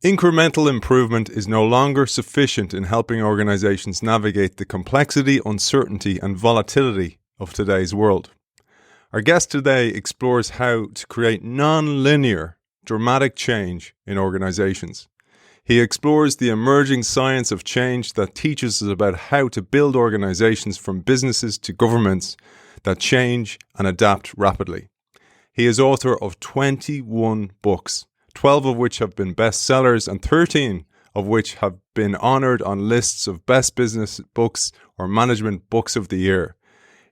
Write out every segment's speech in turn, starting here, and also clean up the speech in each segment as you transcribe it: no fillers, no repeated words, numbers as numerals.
Incremental improvement is no longer sufficient in helping organizations navigate the complexity, uncertainty, and volatility of today's world. Our guest today explores how to create non-linear, dramatic change in organizations. He explores the emerging science of change that teaches us about how to build organizations from businesses to governments that change and adapt rapidly. He is author of 21 books, 12 of which have been bestsellers and 13 of which have been honored on lists of best business books or management books of the year.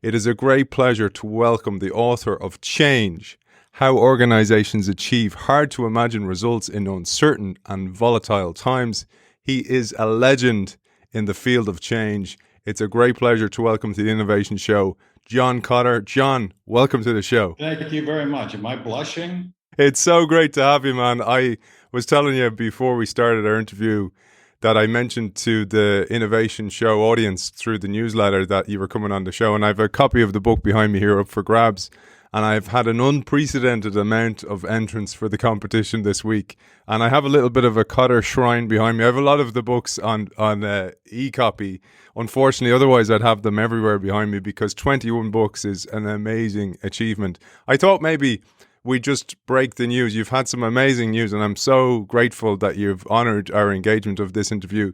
It is a great pleasure to welcome the author of Change, How Organizations Achieve Hard-to-Imagine Results in Uncertain and Volatile Times. He is a legend in the field of change. It's a great pleasure to welcome to the Innovation Show, John Kotter. John, welcome to the show. Thank you very much. Am I blushing? It's so great to have you, man. I was telling you before we started our interview that I mentioned to the Innovation Show audience through the newsletter that you were coming on the show, and I have a copy of the book behind me here up for grabs, and I've had an unprecedented amount of entrants for the competition this week, and I have a little bit of a Kotter shrine behind me. I have a lot of the books on e-copy. Unfortunately, otherwise I'd have them everywhere behind me because 21 books is an amazing achievement. I thought maybe we just break the news. You've had some amazing news, and I'm so grateful that you've honored our engagement of this interview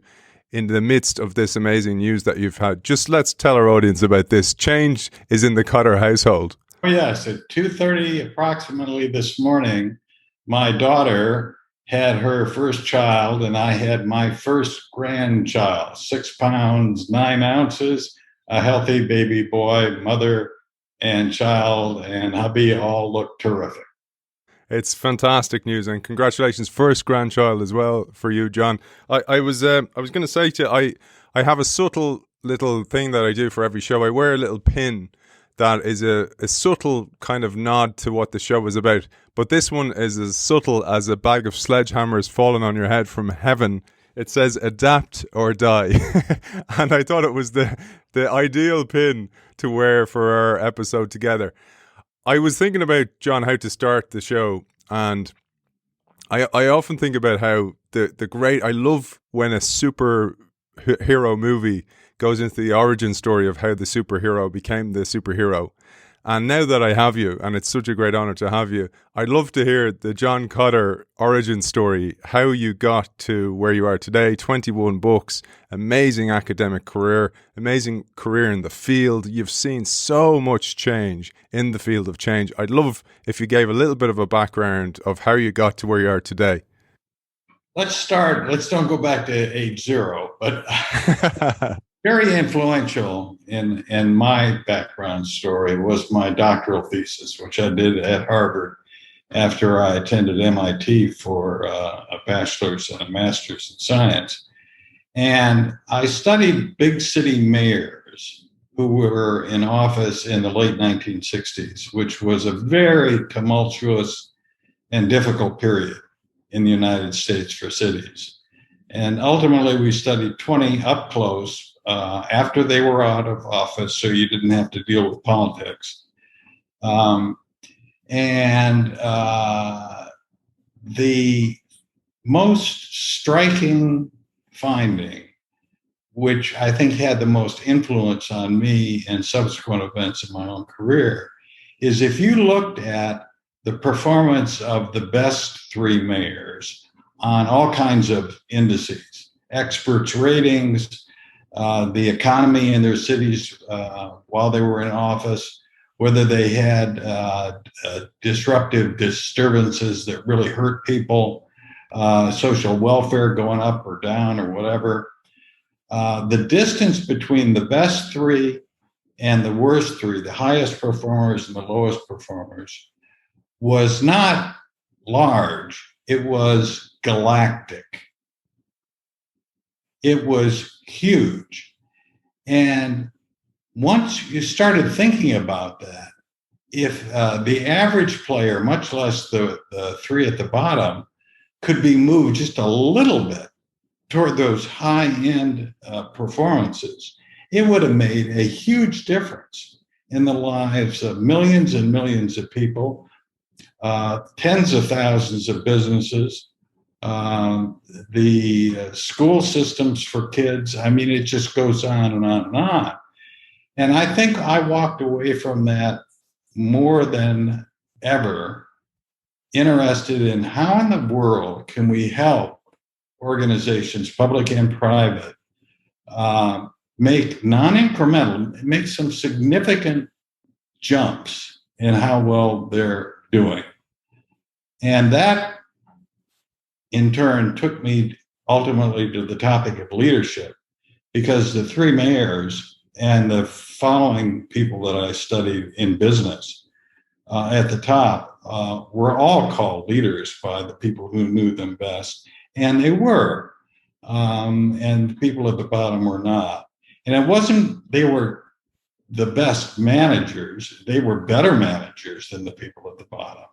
in the midst of this amazing news that you've had. Just let's tell our audience about this. Change is in the Kotter household. Oh, yes. At 2:30 approximately this morning, my daughter had her first child, and I had my first grandchild, 6 pounds, 9 ounces, a healthy baby boy, mother and child and hubby all look terrific. It's fantastic news, and congratulations, first grandchild as well for you, John. I was going to say to you, I have a subtle little thing that I do for every show. I wear a little pin that is a subtle kind of nod to what the show is about, but this one is as subtle as a bag of sledgehammers falling on your head from heaven. It says adapt or die. And I thought it was the ideal pin to wear for our episode together. I was thinking about, John, how to start the show, and I often think about how the great, I love when a superhero movie goes into the origin story of how the superhero became the superhero. And now that I have you, and it's such a great honor to have you, I'd love to hear the John Kotter origin story, how you got to where you are today, 21 books, amazing academic career, amazing career in the field. You've seen so much change in the field of change. I'd love if you gave a little bit of a background of how you got to where you are today. Let's don't go back to age 0, but very influential in my background story was my doctoral thesis, which I did at Harvard after I attended MIT for a bachelor's and a master's in science. And I studied big city mayors who were in office in the late 1960s, which was a very tumultuous and difficult period in the United States for cities. And ultimately, we studied 20 up close after they were out of office, so you didn't have to deal with politics. The most striking finding, which I think had the most influence on me and subsequent events in my own career, is if you looked at the performance of the best 3 mayors on all kinds of indices, experts' ratings, the economy in their cities while they were in office, whether they had disruptive disturbances that really hurt people, social welfare going up or down or whatever. The distance between the best 3 and the worst 3, the highest performers and the lowest performers, was not large, it was galactic. It was huge. And once you started thinking about that, if the average player, much less the 3 at the bottom, could be moved just a little bit toward those high-end performances, it would have made a huge difference in the lives of millions and millions of people, tens of thousands of businesses, the school systems for kids. I mean, it just goes on and on and on. And I think I walked away from that more than ever interested in how in the world can we help organizations, public and private, make non-incremental, make some significant jumps in how well they're doing. And that, in turn, took me ultimately to the topic of leadership, because the three mayors and the following people that I studied in business at the top were all called leaders by the people who knew them best, and they were. And the people at the bottom were not. And it wasn't they were the best managers, they were better managers than the people at the bottom.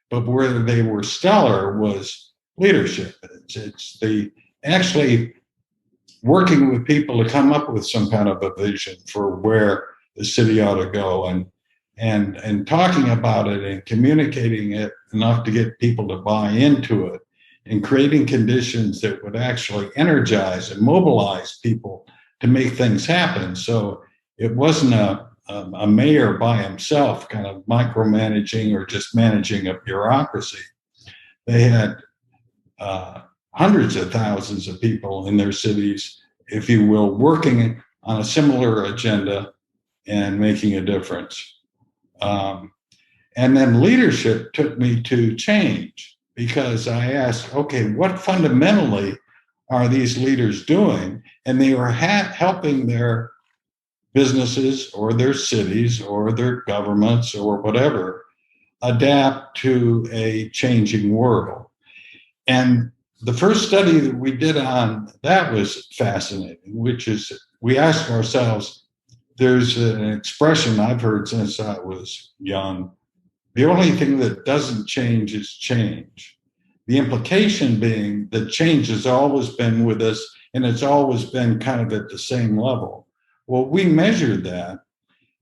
But where they were stellar was leadership. It's the actually working with people to come up with some kind of a vision for where the city ought to go, and talking about it and communicating it enough to get people to buy into it, and creating conditions that would actually energize and mobilize people to make things happen. So it wasn't a mayor by himself kind of micromanaging or just managing a bureaucracy. They had hundreds of thousands of people in their cities, if you will, working on a similar agenda and making a difference. And then leadership took me to change, because I asked, okay, what fundamentally are these leaders doing? And they were helping their businesses or their cities or their governments or whatever adapt to a changing world. And the first study that we did on that was fascinating, which is we asked ourselves, there's an expression I've heard since I was young: the only thing that doesn't change is change. The implication being that change has always been with us, and it's always been kind of at the same level. Well, we measured that,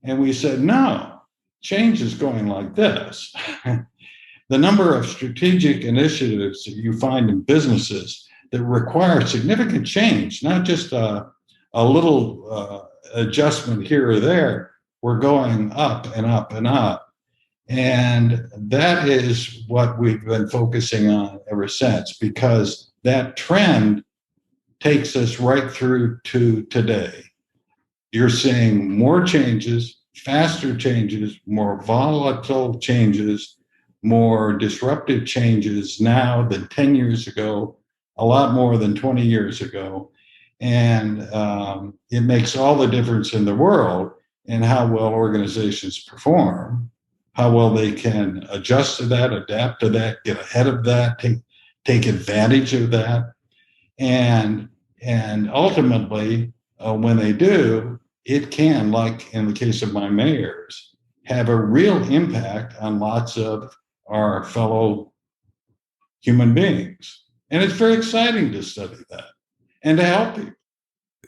and we said, no, change is going like this. The number of strategic initiatives that you find in businesses that require significant change, not just a little adjustment here or there, we're going up and up and up. And that is what we've been focusing on ever since, because that trend takes us right through to today. You're seeing more changes, faster changes, more volatile changes, more disruptive changes now than 10 years ago, a lot more than 20 years ago. And it makes all the difference in the world in how well organizations perform, how well they can adjust to that, adapt to that, get ahead of that, take advantage of that. And ultimately, when they do, it can, like in the case of my mayors, have a real impact on lots of our fellow human beings. And it's very exciting to study that and to help people.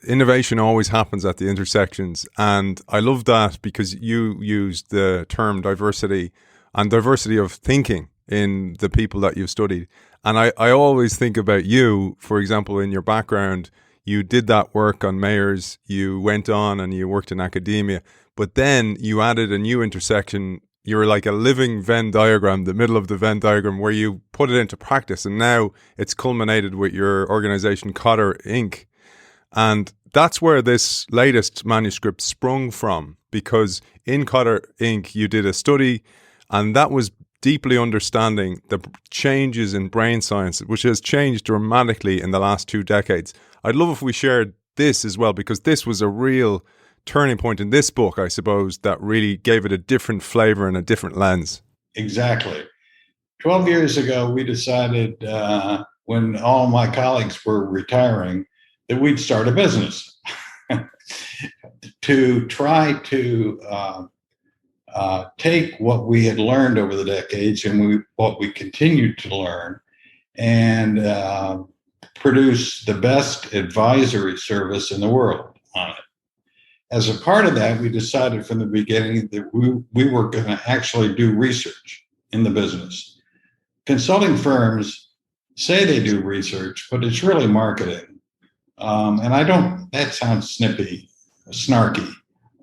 Innovation always happens at the intersections. And I love that, because you used the term diversity and diversity of thinking in the people that you've studied. And I always think about you, for example, in your background, you did that work on mayors, you went on and you worked in academia, but then you added a new intersection. You were like a living Venn diagram, the middle of the Venn diagram, where you put it into practice. And now it's culminated with your organization, Kotter, Inc. And that's where this latest manuscript sprung from, because in Kotter, Inc., you did a study, and that was deeply understanding the changes in brain science, which has changed dramatically in the last 2 decades. I'd love if we shared this as well, because this was a real turning point in this book, I suppose, that really gave it a different flavor and a different lens. Exactly. 12 years ago, we decided when all my colleagues were retiring that we'd start a business to try to take what we had learned over the decades and what we continued to learn, and produce the best advisory service in the world on it. As a part of that, we decided from the beginning that we were going to actually do research in the business. Consulting firms say they do research, but it's really marketing. And I don't, that sounds snippy, snarky.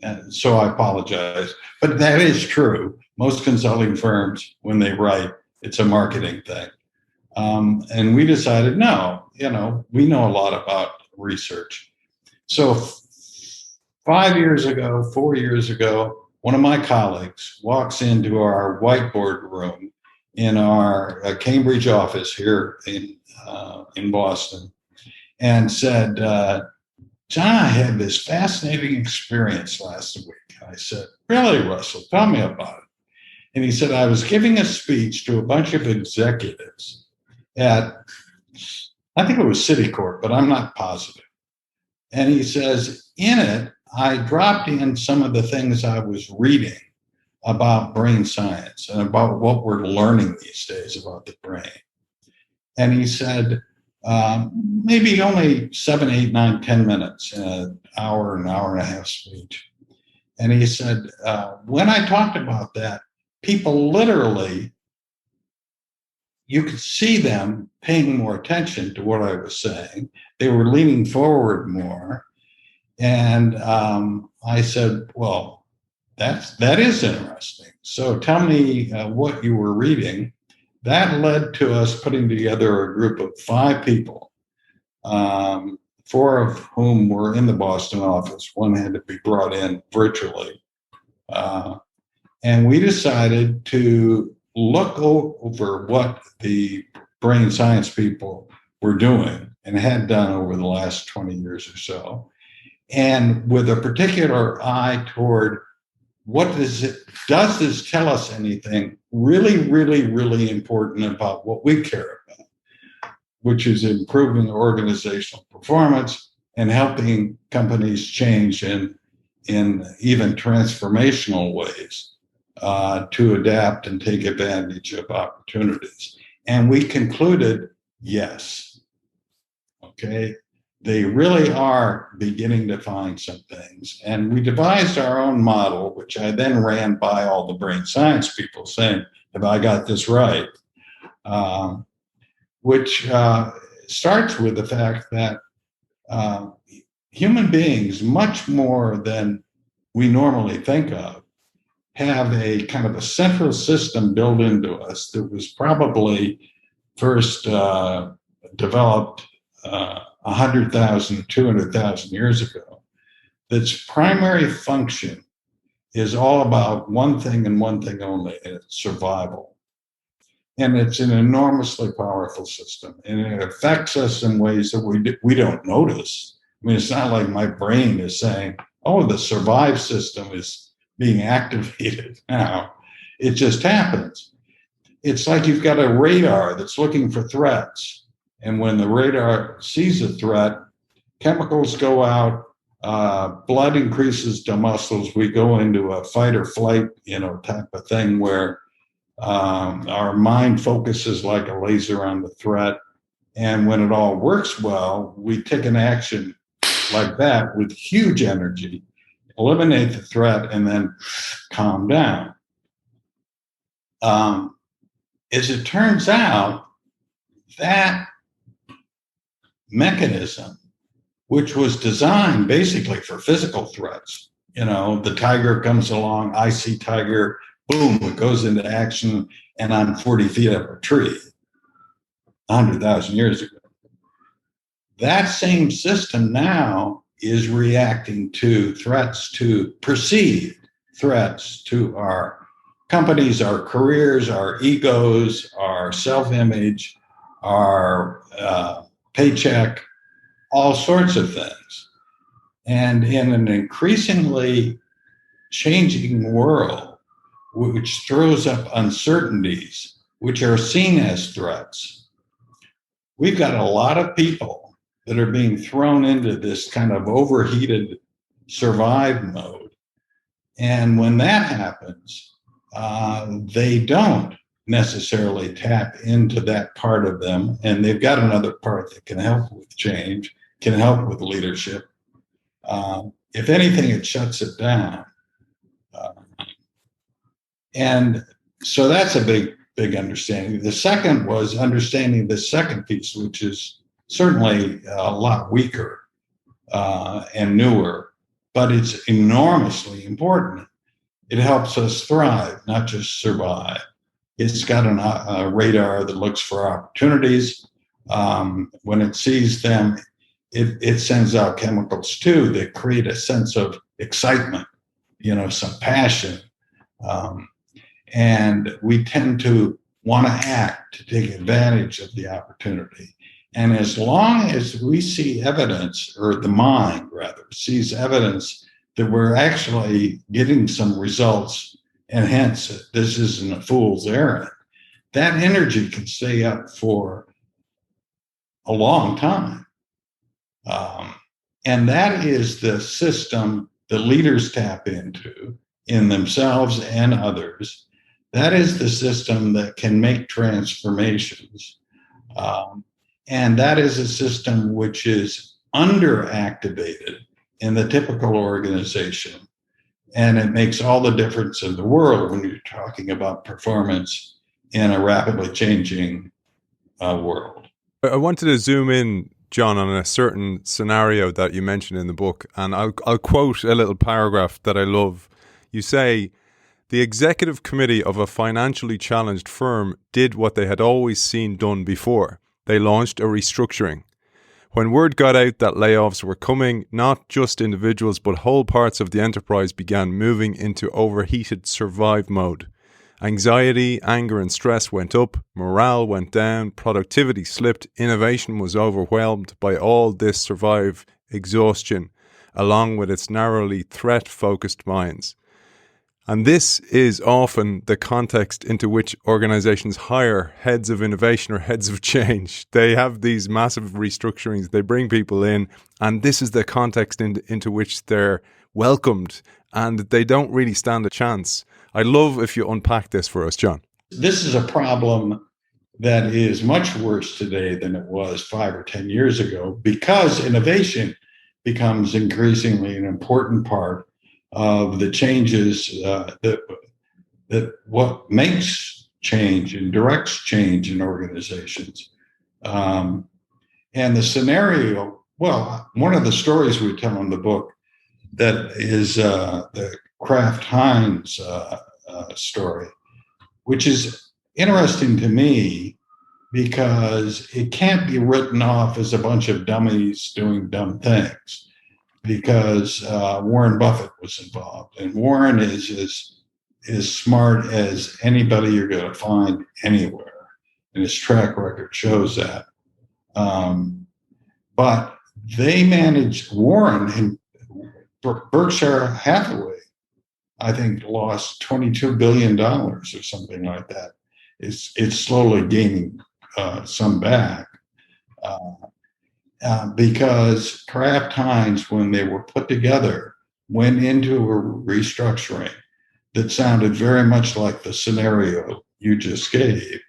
And so I apologize. But that is true. Most consulting firms, when they write, it's a marketing thing. And we decided, no, we know a lot about research. So 5 years ago, 4 years ago, one of my colleagues walks into our whiteboard room in our Cambridge office here in Boston and said, John, I had this fascinating experience last week. I said, really, Russell, tell me about it. And he said, I was giving a speech to a bunch of executives at, I think it was Citicorp, but I'm not positive. And he says, in it, I dropped in some of the things I was reading about brain science and about what we're learning these days about the brain. And he said, maybe only 7, 8, 9, 10 minutes, an hour and a half speech. And he said, when I talked about that, people literally, you could see them paying more attention to what I was saying. They were leaning forward more. And I said, well, that is interesting. So tell me what you were reading. That led to us putting together a group of 5 people, 4 of whom were in the Boston office. One had to be brought in virtually. And we decided to look over what the brain science people were doing and had done over the last 20 years or so. And with a particular eye toward does this tell us anything really, really, really important about what we care about, which is improving organizational performance and helping companies change in even transformational ways to adapt and take advantage of opportunities. And we concluded, yes, okay, they really are beginning to find some things. And we devised our own model, which I then ran by all the brain science people saying, have I got this right? Which starts with the fact that human beings, much more than we normally think of, have a kind of a central system built into us that was probably first developed 100,000, 200,000 years ago. Its primary function is all about one thing and one thing only, and it's survival. And it's an enormously powerful system, and it affects us in ways that we don't notice. I mean, it's not like my brain is saying, oh, the survive system is being activated now. It just happens. It's like you've got a radar that's looking for threats. And when the radar sees a threat, chemicals go out, blood increases to muscles. We go into a fight or flight, type of thing where our mind focuses like a laser on the threat. And when it all works well, we take an action like that with huge energy, eliminate the threat, and then calm down. As it turns out, that mechanism, which was designed basically for physical threats, the tiger comes along, I see tiger, boom, it goes into action, and I'm 40 feet up a tree 100,000 years ago. That same system now is reacting to threats, to perceived threats to our companies, our careers, our egos, our self-image, our paycheck, all sorts of things. And in an increasingly changing world, which throws up uncertainties, which are seen as threats, we've got a lot of people that are being thrown into this kind of overheated survive mode. And when that happens, they don't necessarily tap into that part of them. And they've got another part that can help with change, can help with leadership. If anything, it shuts it down. And so that's a big big understanding. The second was understanding the second piece, which is certainly a lot weaker and newer, but it's enormously important. It helps us thrive, not just survive. It's got a radar that looks for opportunities. When it sees them, it sends out chemicals too that create a sense of excitement, some passion. And we tend to want to act to take advantage of the opportunity. And as long as we see evidence, or the mind rather, sees evidence that we're actually getting some results, and hence this isn't a fool's errand, that energy can stay up for a long time. And that is the system that leaders tap into in themselves and others. That is the system that can make transformations. And that is a system which is underactivated in the typical organization. And it makes all the difference in the world when you're talking about performance in a rapidly changing world. I wanted to zoom in, John, on a certain scenario that you mentioned in the book, and I'll quote a little paragraph that I love. You say, "The executive committee of a financially challenged firm did what they had always seen done before. They launched a restructuring. When word got out that layoffs were coming, not just individuals but whole parts of the enterprise began moving into overheated survive mode. Anxiety, anger and stress went up, morale went down, productivity slipped, innovation was overwhelmed by all this survive exhaustion, along with its narrowly threat-focused minds." And this is often the context into which organizations hire heads of innovation or heads of change. They have these massive restructurings, they bring people in, and this is the context into which they're welcomed, and they don't really stand a chance. I'd love if you unpack this for us, John. This is a problem that is much worse today than it was 5 or 10 years ago, because innovation becomes increasingly an important part of the changes that what makes change and directs change in organizations. And the scenario, well, one of the stories we tell in the book that is the Kraft Heinz story, which is interesting to me because it can't be written off as a bunch of dummies doing dumb things, because Warren Buffett was involved, and Warren is as smart as anybody you're going to find anywhere, and his track record shows that. But they managed, Warren and Berkshire Hathaway, I think, lost $22 billion or something like that. It's slowly gaining some back. Because Kraft Heinz, when they were put together, went into a restructuring that sounded very much like the scenario you just gave,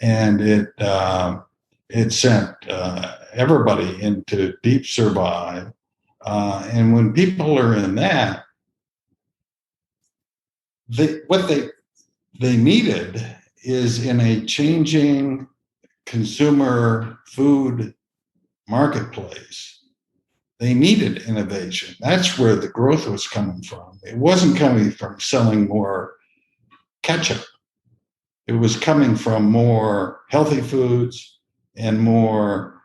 and it sent everybody into deep survive. And when people are in that, what they needed is, in a changing consumer food marketplace, they needed innovation. That's where the growth was coming from. It wasn't coming from selling more ketchup. It was coming from more healthy foods and more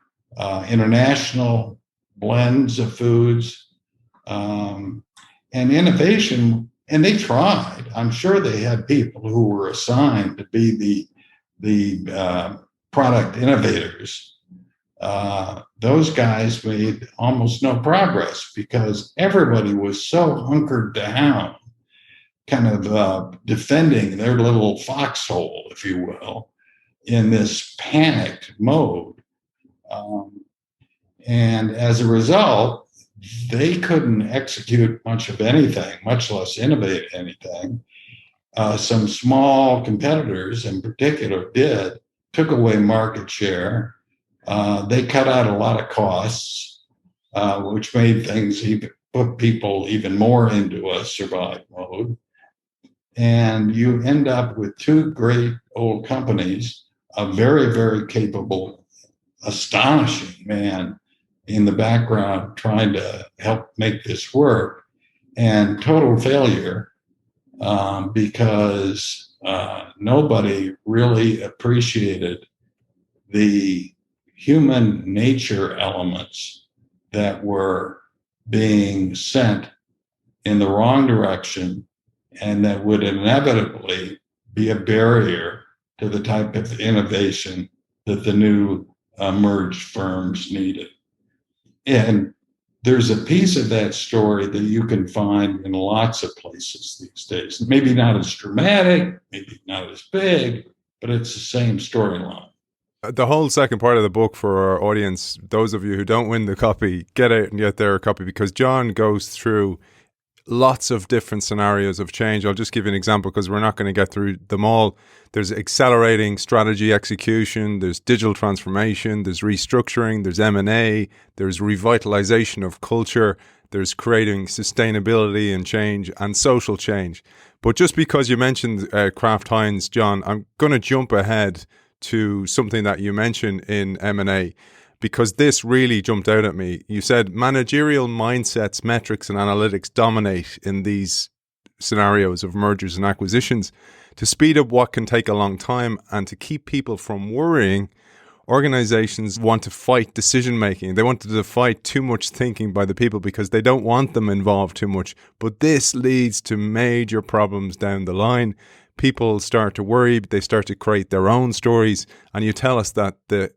international blends of foods, and innovation. And they tried. I'm sure they had people who were assigned to be the product innovators. Those guys made almost no progress because everybody was so hunkered down, kind of defending their little foxhole, if you will, in this panicked mode. And as a result, they couldn't execute much of anything, much less innovate anything. Some small competitors in particular took away market share. They cut out a lot of costs, which made things put people even more into a survive mode. And you end up with two great old companies, a very, very capable, astonishing man in the background trying to help make this work, and total failure because nobody really appreciated the human nature elements that were being sent in the wrong direction and that would inevitably be a barrier to the type of innovation that the new merged firms needed. And there's a piece of that story that you can find in lots of places these days. Maybe not as dramatic, maybe not as big, but it's the same storyline. The whole second part of the book for our audience, those of you who don't win the copy, get out and get their copy, because John goes through lots of different scenarios of change. I'll just give you an example because we're not going to get through them all. There's accelerating strategy execution, there's digital transformation, there's restructuring, there's M&A, there's revitalization of culture, there's creating sustainability and change and social change. But just because you mentioned Kraft Heinz, John, I'm going to jump ahead to something that you mentioned in M&A, because this really jumped out at me. You said managerial mindsets, metrics, and analytics dominate in these scenarios of mergers and acquisitions. To speed up what can take a long time and to keep people from worrying, organizations want to fight decision making. They want to fight too much thinking by the people because they don't want them involved too much. But this leads to major problems down the line. People start to worry, they start to create their own stories. And you tell us that the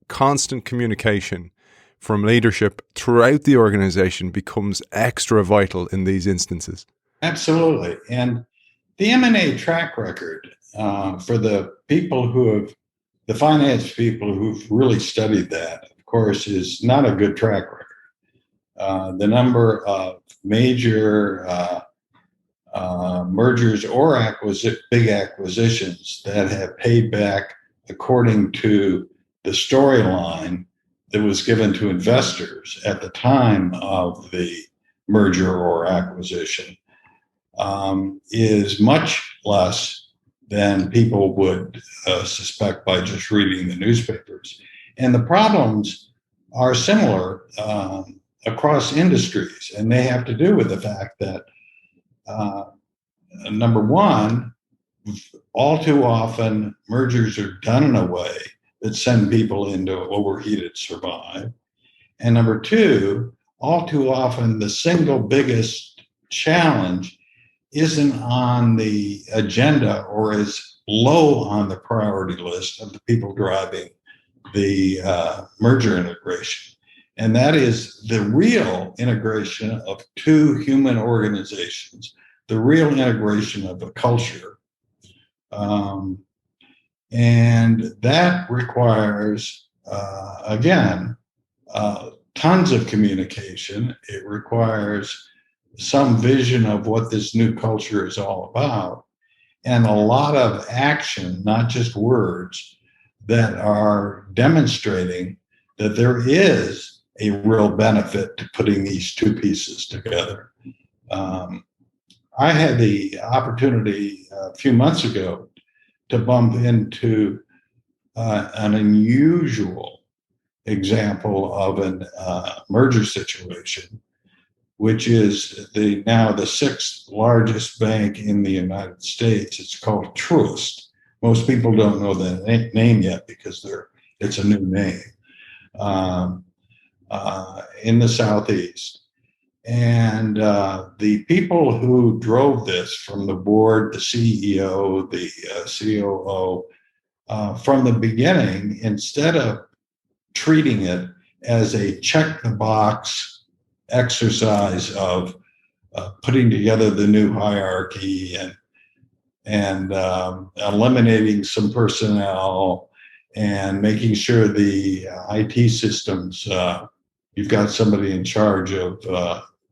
constant communication from leadership throughout the organization becomes extra vital in these instances. Absolutely. And the M&A track record for the people who have, the finance people who've really studied that, of course, is not a good track record. The number of major mergers or big acquisitions that have paid back according to the storyline that was given to investors at the time of the merger or acquisition is much less than people would suspect by just reading the newspapers. And the problems are similar across industries, and they have to do with the fact that number one, all too often mergers are done in a way that send people into overheated survive. And number two, all too often the single biggest challenge isn't on the agenda or is low on the priority list of the people driving the merger integration. And that is the real integration of two human organizations, the real integration of a culture. And that requires, again, tons of communication. It requires some vision of what this new culture is all about, and a lot of action, not just words, that are demonstrating that there is a real benefit to putting these two pieces together. I had the opportunity a few months ago to bump into an unusual example of a merger situation, which is now the sixth largest bank in the United States. It's called Truist. Most people don't know the name yet because it's a new name in the Southeast. And the people who drove this from the board, the CEO, the COO, from the beginning, instead of treating it as a check the box exercise of putting together the new hierarchy and eliminating some personnel and making sure the IT systems, you've got somebody in charge of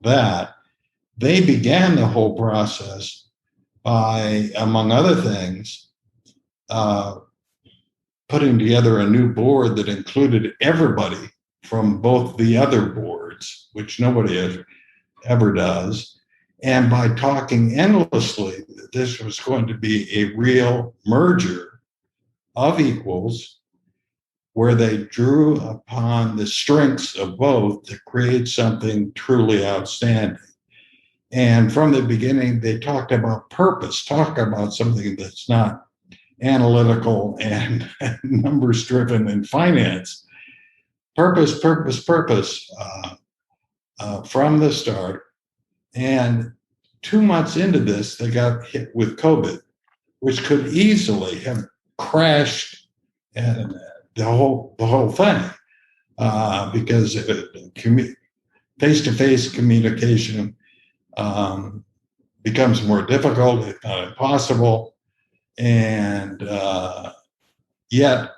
that, they began the whole process by, among other things, putting together a new board that included everybody from both the other boards, which nobody ever does, And by talking endlessly that this was going to be a real merger of equals, where they drew upon the strengths of both to create something truly outstanding. And from the beginning, they talked about purpose, talk about something that's not analytical and numbers driven in finance. Purpose, purpose, purpose from the start. And 2 months into this, they got hit with COVID, which could easily have crashed the whole thing because face-to-face communication becomes more difficult, if not impossible. And yet,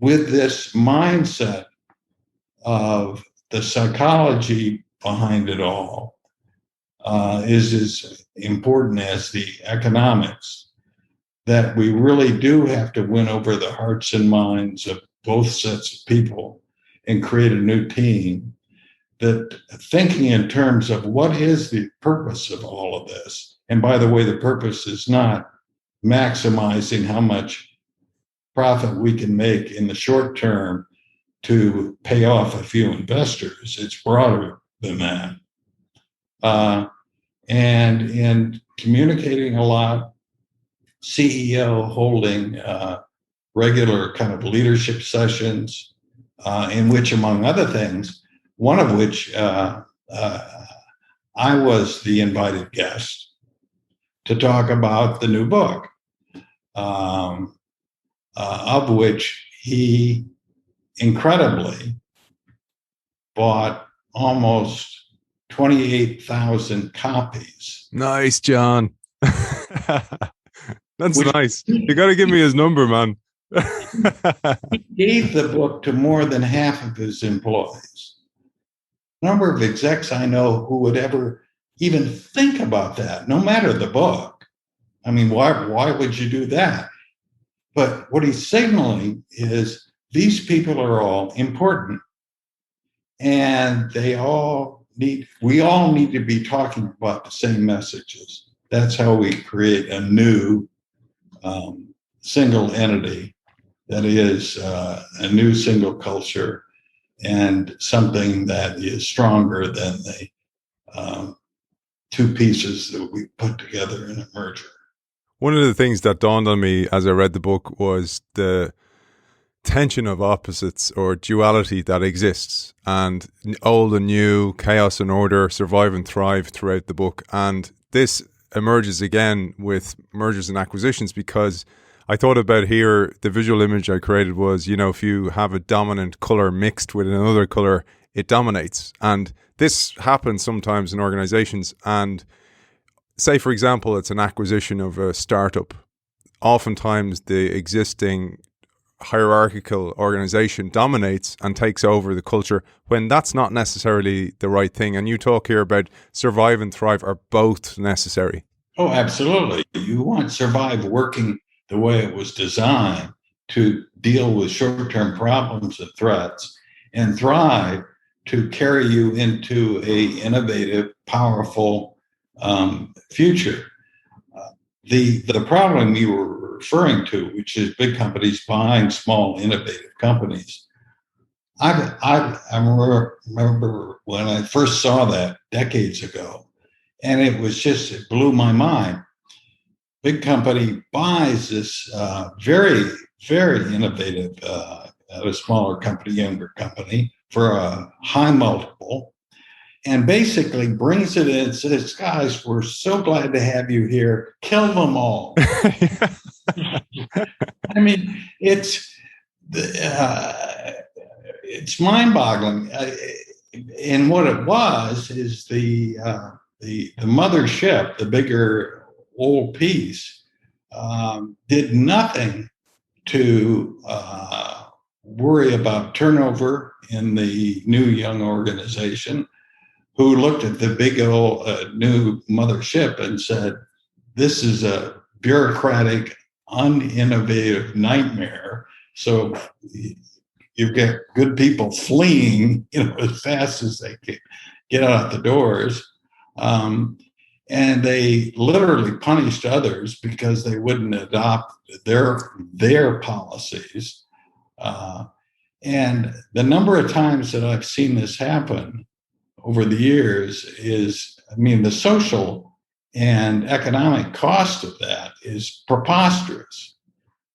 with this mindset of the psychology behind it all is as important as the economics, that we really do have to win over the hearts and minds of both sets of people and create a new team. That thinking in terms of what is the purpose of all of this, and by the way, the purpose is not maximizing how much profit we can make in the short term to pay off a few investors. It's broader than that. And in communicating a lot, CEO holding regular kind of leadership sessions in which, among other things, one of which I was the invited guest to talk about the new book, of which he incredibly bought almost 28,000 copies. Nice, John. That's Which nice. You got to give me his number, man. He gave the book to more than half of his employees. A number of execs I know who would ever even think about that, no matter the book. I mean, why would you do that? But what he's signaling is these people are all important, and we all need to be talking about the same messages. That's how we create a new single entity that is a new single culture and something that is stronger than the two pieces that we put together in a merger. One of the things that dawned on me as I read the book was the tension of opposites or duality that exists, and old and new, chaos and order, survive and thrive throughout the book. And this emerges again with mergers and acquisitions, because I thought about here, the visual image I created was, if you have a dominant color mixed with another color, it dominates. And this happens sometimes in organizations. And say, for example, it's an acquisition of a startup. Oftentimes the existing hierarchical organization dominates and takes over the culture when that's not necessarily the right thing. And you talk here about survive and thrive are both necessary. Oh, absolutely. You want survive working the way it was designed to deal with short-term problems and threats, and thrive to carry you into a innovative, powerful future. The problem you were referring to, which is big companies buying small, innovative companies. I remember when I first saw that decades ago, and it blew my mind. Big company buys this very, very innovative, a smaller company, younger company, for a high multiple, and basically brings it in and says, guys, we're so glad to have you here. Kill them all. I mean, it's mind-boggling. And what it was is the mothership, the bigger old piece, did nothing to worry about turnover in the new young organization, who looked at the big old new mothership and said, this is a bureaucratic, uninnovative nightmare. So you get good people fleeing, as fast as they can get out the doors. And they literally punished others because they wouldn't adopt their policies. And the number of times that I've seen this happen over the years is, I mean, the social and economic cost of that is preposterous.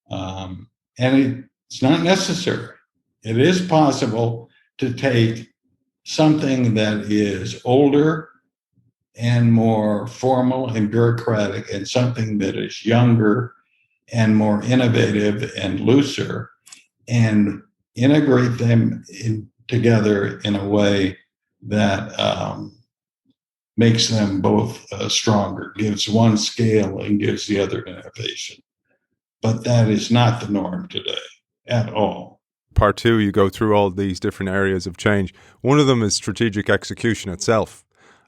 And it's not necessary. It is possible to take something that is older and more formal and bureaucratic and something that is younger and more innovative and looser and integrate them together in a way that makes them both stronger, gives one scale and gives the other innovation. But that is not the norm today at all. Part two, you go through all these different areas of change. One of them is strategic execution itself.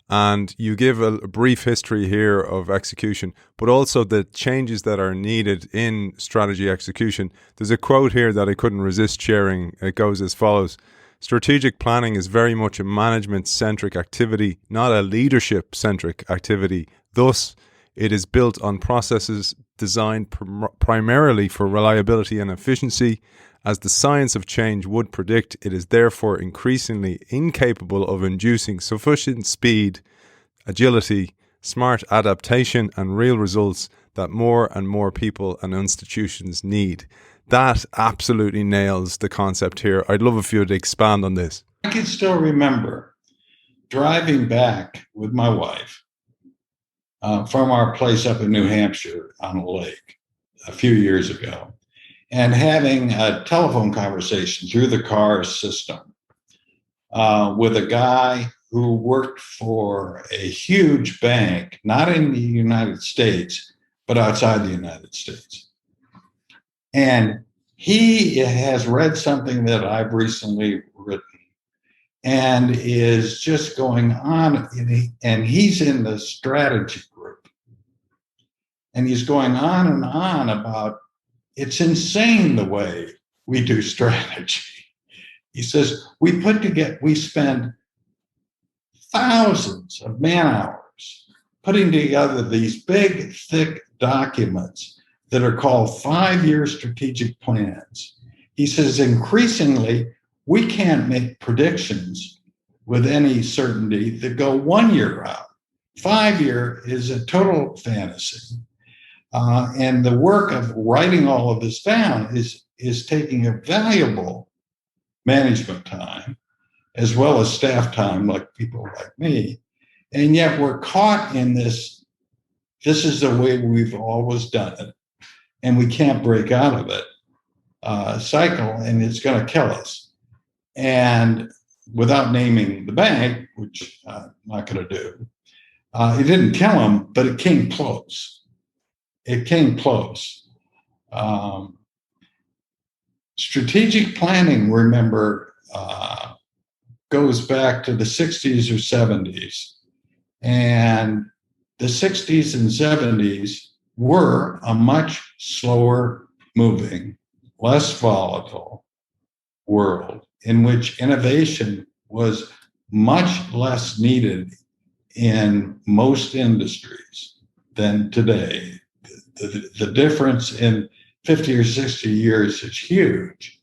And you give a brief history here of execution, but also the changes that are needed in strategy execution. There's a quote here that I couldn't resist sharing. It goes as follows: strategic planning is very much a management-centric activity, not a leadership-centric activity. Thus, it is built on processes designed primarily for reliability and efficiency. As the science of change would predict, it is therefore increasingly incapable of inducing sufficient speed, agility, smart adaptation, and real results that more and more people and institutions need. That absolutely nails the concept here. I'd love if you would expand on this. I can still remember driving back with my wife from our place up in New Hampshire on a lake a few years ago, and having a telephone conversation through the car system with a guy who worked for a huge bank, not in the United States, but outside the United States. And he has read something that I've recently written and is just going on, and he's in the strategy group. And he's going on and on about, it's insane the way we do strategy. He says, we spend thousands of man hours putting together these big, thick documents that are called 5-year strategic plans. He says, increasingly, we can't make predictions with any certainty that go 1 year out. 5-year is a total fantasy. And the work of writing all of this down is taking a valuable management time, as well as staff time, like people like me. And yet we're caught in this is the way we've always done it, and we can't break out of it cycle, and it's going to kill us. And without naming the bank, which I'm not going to do, it didn't kill him, but it came close. It came close. Strategic planning, remember, goes back to the 60s or 70s. And the 60s and 70s were a much slower moving, less volatile world in which innovation was much less needed in most industries than today. The difference in 50 or 60 years is huge.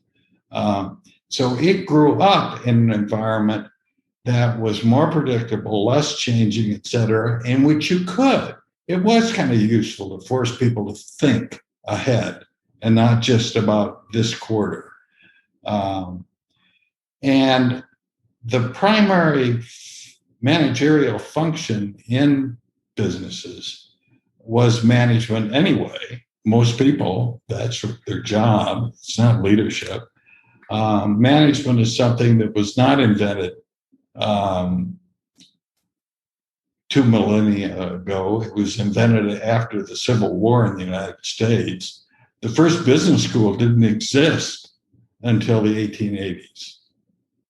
So it grew up in an environment that was more predictable, less changing, et cetera, in which you could. It was kind of useful to force people to think ahead and not just about this quarter. And the primary managerial function in businesses was management anyway. Most people, that's their job. It's not leadership. Management is something that was not invented 2 millennia ago. It was invented after the Civil War in the United States. The first business school didn't exist until the 1880s,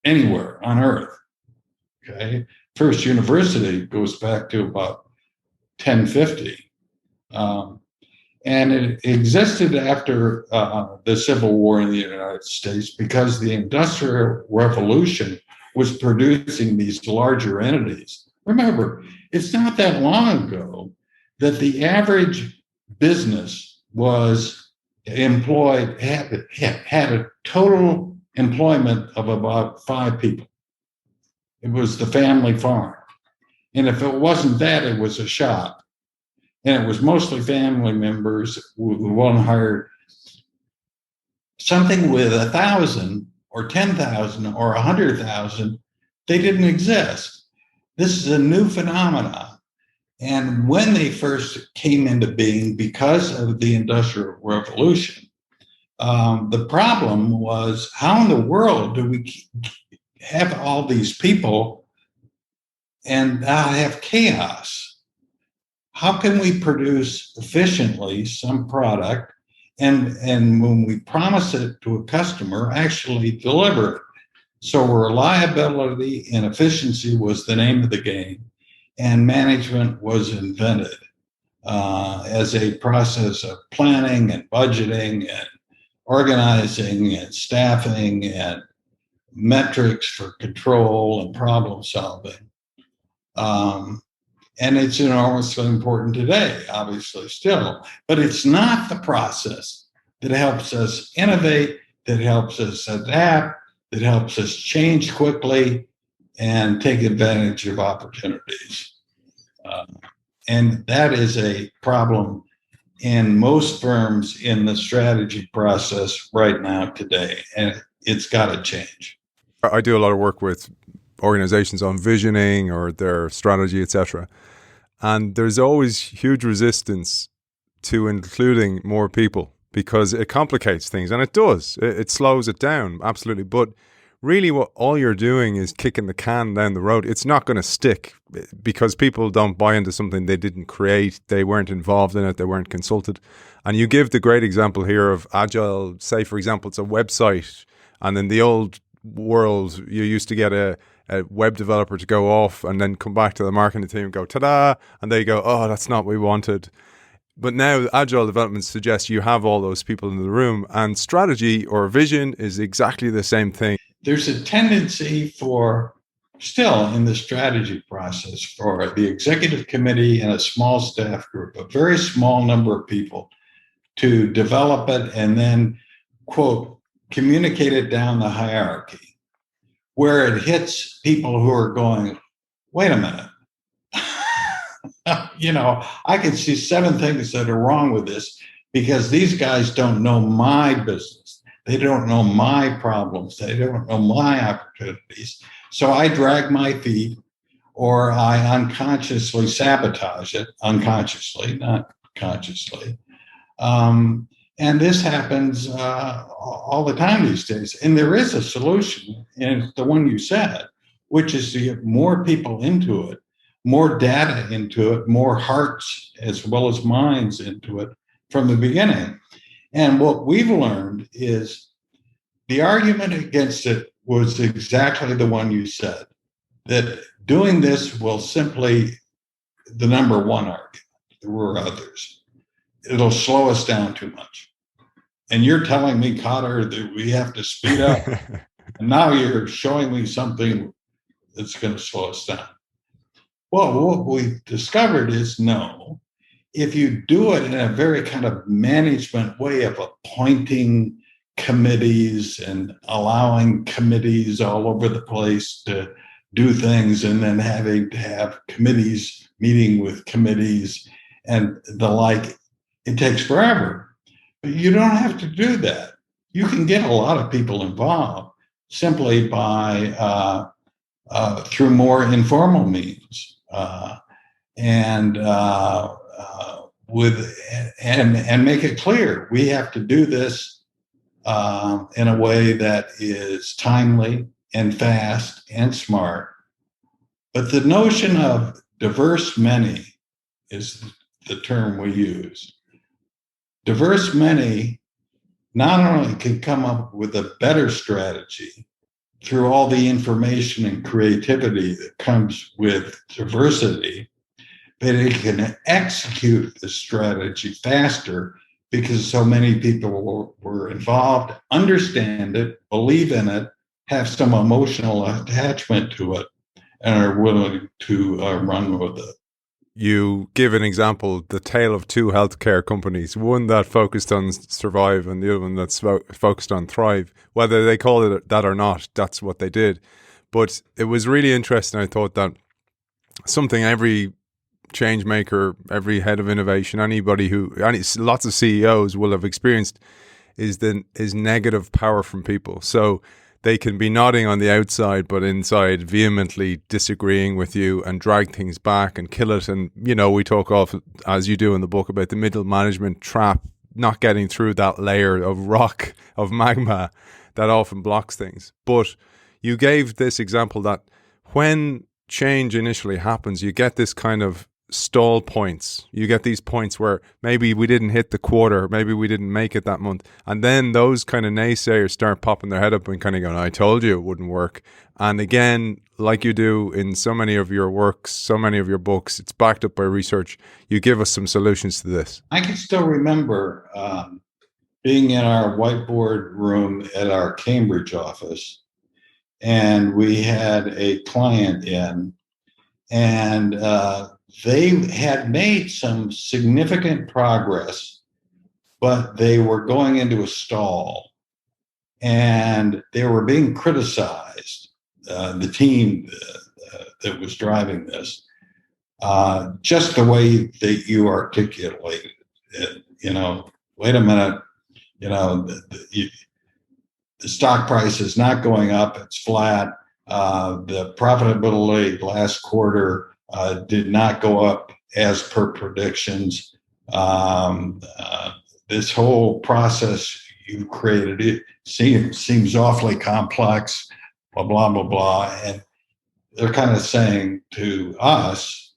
anywhere on Earth. Okay, first university goes back to about 1050. And it existed after the Civil War in the United States because the Industrial Revolution was producing these larger entities. Remember, It's not that long ago that the average business was employed, had a total employment of about 5 people. It was the family farm. And if it wasn't that, it was a shop. And it was mostly family members who one hired. Something with 1,000 or 10,000 or 100,000, they didn't exist. This is a new phenomenon. And when they first came into being because of the Industrial Revolution, the problem was, how in the world do we have all these people and not have chaos? How can we produce efficiently some product and when we promise it to a customer, actually deliver it? So reliability and efficiency was the name of the game, and management was invented as a process of planning and budgeting and organizing and staffing and metrics for control and problem solving. And it's enormously important today, obviously, still. But it's not the process that helps us innovate, that helps us adapt, that helps us change quickly and take advantage of opportunities. And that is a problem in most firms in the strategy process right now today. And it's got to change. I do a lot of work with organizations on visioning or their strategy, etc. And there's always huge resistance to including more people because it complicates things, and it does. It slows it down, absolutely. But really what all you're doing is kicking the can down the road. It's not going to stick because people don't buy into something they didn't create. They weren't involved in it. They weren't consulted. And you give the great example here of Agile. Say, for example, it's a website. And in the old world, you used to get a web developer to go off and then come back to the marketing team and go, ta-da, and they go, oh, that's not what we wanted. But now Agile development suggests you have all those people in the room, and strategy or vision is exactly the same thing. There's a tendency for, still in the strategy process, for the executive committee and a small staff group, a very small number of people, to develop it and then, quote, communicate it down the hierarchy, where it hits people who are going, wait a minute. I can see 7 things that are wrong with this because these guys don't know my business. They don't know my problems. They don't know my opportunities. So I drag my feet or I unconsciously sabotage it, unconsciously, not consciously. And this happens all the time these days. And there is a solution, and it's the one you said, which is to get more people into it, more data into it, more hearts as well as minds into it from the beginning. And what we've learned is the argument against it was exactly the one you said, that doing this will simply, the number one argument, there were others, it'll slow us down too much. And you're telling me, Kotter, that we have to speed up. And now you're showing me something that's going to slow us down. Well, what we discovered is no. If you do it in a very kind of management way of appointing committees and allowing committees all over the place to do things and then having to have committees meeting with committees and the like, it takes forever. But you don't have to do that. You can get a lot of people involved simply by through more informal means and make it clear we have to do this in a way that is timely and fast and smart. But the notion of diverse many is the term we use. Diverse many not only can come up with a better strategy through all the information and creativity that comes with diversity, but it can execute the strategy faster because so many people were involved, understand it, believe in it, have some emotional attachment to it, and are willing to run with it. you give an example, the tale of two healthcare companies, one that focused on survive and the other one that's focused on thrive. Whether they call it that or not, that's what they did. But it was really interesting. I thought that something every change maker, every head of innovation, lots of CEOs will have experienced is negative power from people. So they can be nodding on the outside, but inside vehemently disagreeing with you and drag things back and kill it. And, we talk often, as you do in the book, about the middle management trap, not getting through that layer of rock, of magma that often blocks things. But you gave this example that when change initially happens, you get this kind of stall points. You get these points where maybe we didn't hit the quarter, maybe we didn't make it that month. And then those kind of naysayers start popping their head up and kind of going, I told you it wouldn't work. And again, like you do in so many of your works, so many of your books, it's backed up by research. You give us some solutions to this. I can still remember being in our whiteboard room at our Cambridge office, and we had a client in, and they had made some significant progress, but they were going into a stall, and they were being criticized, the team that was driving this, just the way that you articulated it. Wait a minute, the stock price is not going up, it's flat. The profitability last quarter did not go up as per predictions. This whole process you created, it seems awfully complex, blah, blah, blah, blah. And they're kind of saying to us,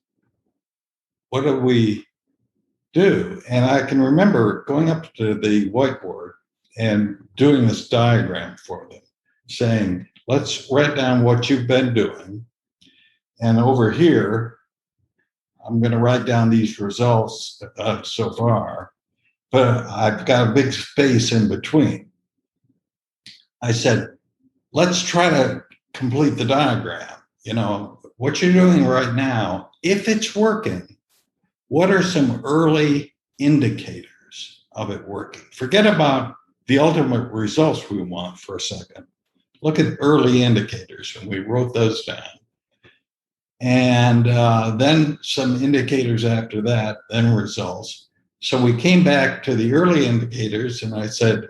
what do we do? And I can remember going up to the whiteboard and doing this diagram for them, saying, let's write down what you've been doing. And over here, I'm going to write down these results so far, but I've got a big space in between. I said, let's try to complete the diagram. What you're doing right now, if it's working, what are some early indicators of it working? Forget about the ultimate results we want for a second. Look at early indicators, and we wrote those down. And then some indicators after that, then results. So we came back to the early indicators, and I said,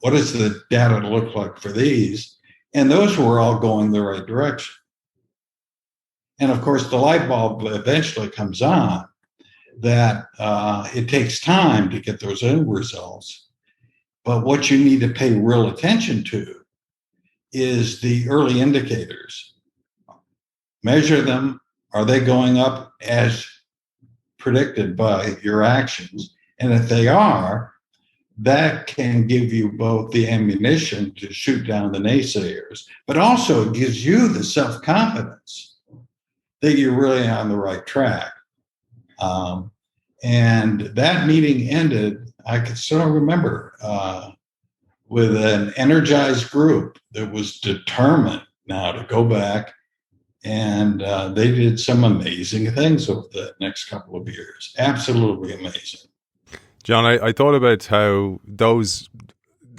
what does the data look like for these? And those were all going the right direction. And of course, the light bulb eventually comes on that it takes time to get those end results. But what you need to pay real attention to is the early indicators. Measure them. Are they going up as predicted by your actions? And if they are, that can give you both the ammunition to shoot down the naysayers, but also it gives you the self-confidence that you're really on the right track. And that meeting ended, I can still remember, with an energized group that was determined now to go back. And they did some amazing things over the next couple of years. Absolutely amazing. John, I thought about how those,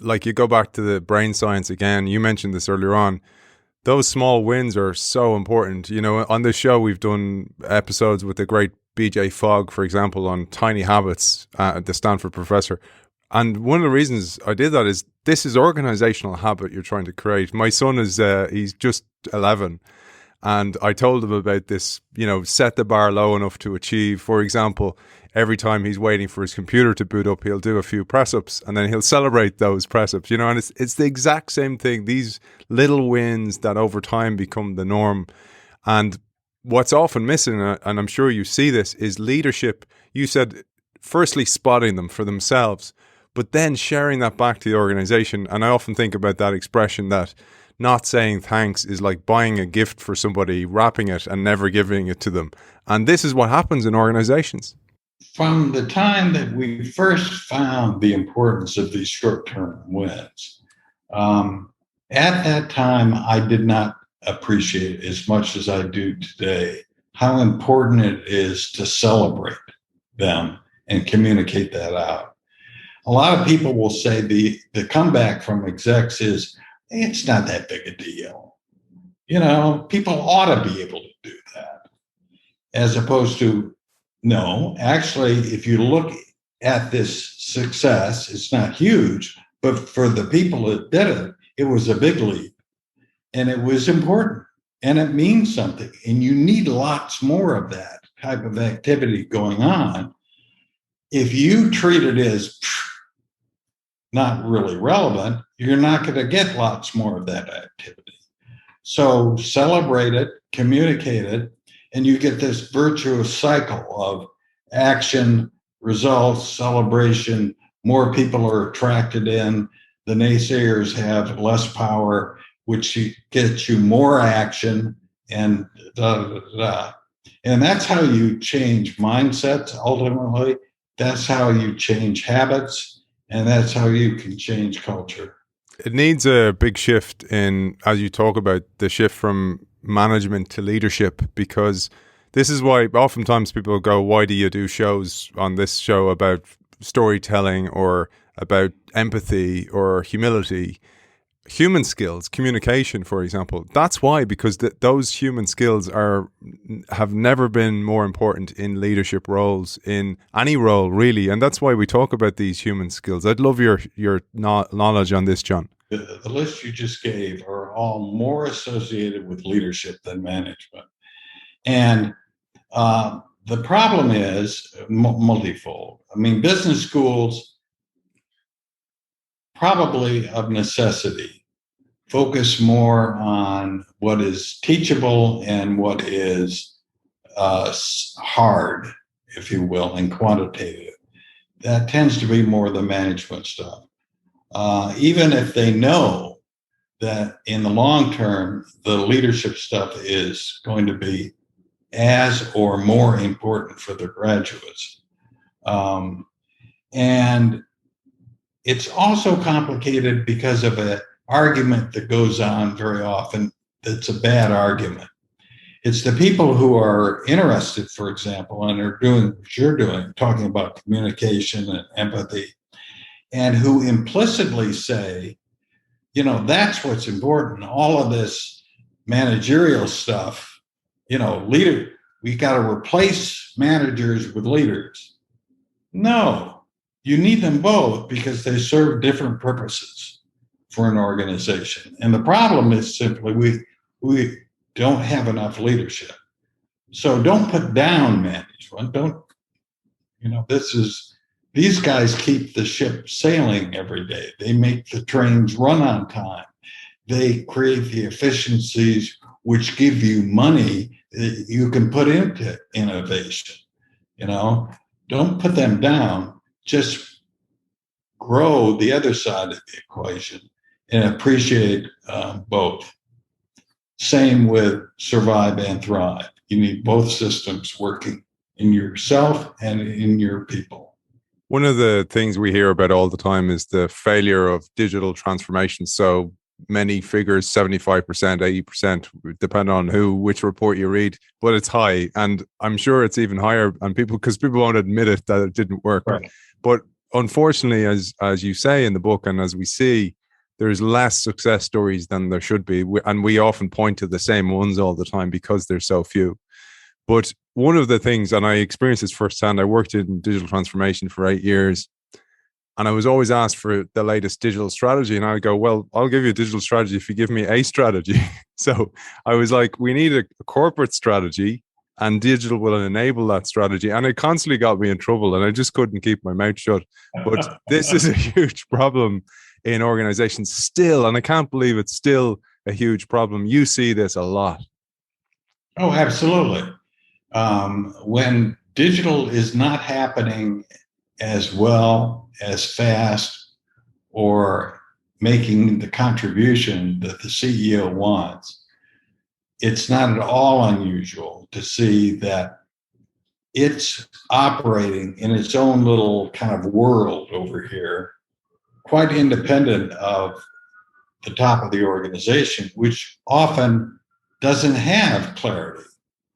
like you go back to the brain science again, you mentioned this earlier on, those small wins are so important. On this show, we've done episodes with the great BJ Fogg, for example, on tiny habits, the Stanford professor. And one of the reasons I did that is this is organizational habit you're trying to create. My son is, he's just 11. And I told him about this, set the bar low enough to achieve. For example, every time he's waiting for his computer to boot up, he'll do a few press-ups and then he'll celebrate those press-ups, and it's the exact same thing. These little wins that over time become the norm. And what's often missing, and I'm sure you see this, is leadership. You said, firstly, spotting them for themselves, but then sharing that back to the organization. And I often think about that expression that not saying thanks is like buying a gift for somebody, wrapping it and never giving it to them. And this is what happens in organizations. From the time that we first found the importance of these short-term wins, at that time, I did not appreciate as much as I do today how important it is to celebrate them and communicate that out. A lot of people will say the comeback from execs is, it's not that big a deal. People ought to be able to do that. As opposed to, no, actually, if you look at this success, it's not huge, but for the people that did it, it was a big leap and it was important and it means something. And you need lots more of that type of activity going on. If you treat it as not really relevant, you're not going to get lots more of that activity. So celebrate it, communicate it, and you get this virtuous cycle of action, results, celebration. More people are attracted in. The naysayers have less power, which gets you more action, and da, da, da, da. And that's how you change mindsets, ultimately. That's how you change habits, and that's how you can change culture. It needs a big shift in, as you talk about, the shift from management to leadership, because this is why oftentimes people go, why do you do shows on this show about storytelling or about empathy or humility? Human skills, communication, for example. That's why, because those human skills have never been more important in leadership roles, in any role really, and that's why we talk about these human skills. I'd love your knowledge on this, John. The list you just gave are all more associated with leadership than management, and the problem is multifold. I mean, business schools, probably of necessity, focus more on what is teachable and what is hard, if you will, and quantitative. That tends to be more the management stuff. Even if they know that in the long term, the leadership stuff is going to be as or more important for the graduates. And it's also complicated because of an argument that goes on very often that's a bad argument. It's the people who are interested, for example, and are doing what you're doing, talking about communication and empathy, and who implicitly say, that's what's important. All of this managerial stuff, we got to replace managers with leaders. No, you need them both because they serve different purposes for an organization. And the problem is simply we don't have enough leadership. So don't put down management. These guys keep the ship sailing every day. They make the trains run on time. They create the efficiencies which give you money that you can put into innovation. Don't put them down. Just grow the other side of the equation and appreciate both. Same with survive and thrive. You need both systems working in yourself and in your people. One of the things we hear about all the time is the failure of digital transformation. So many figures, 75%, 80%, depending on which report you read, but it's high. And I'm sure it's even higher because people won't admit it that it didn't work. Right. But unfortunately, as you say in the book, and as we see, there's less success stories than there should be. And we often point to the same ones all the time because there's so few. But one of the things, and I experienced this firsthand, I worked in digital transformation for 8 years, and I was always asked for the latest digital strategy. And I would go, well, I'll give you a digital strategy if you give me a strategy. So I was like, we need a corporate strategy, and digital will enable that strategy. And it constantly got me in trouble, and I just couldn't keep my mouth shut. But this is a huge problem in organizations still, and I can't believe it's still a huge problem. You see this a lot. Oh, absolutely. When digital is not happening as well, as fast, or making the contribution that the CEO wants, it's not at all unusual to see that it's operating in its own little kind of world over here, quite independent of the top of the organization, which often doesn't have clarity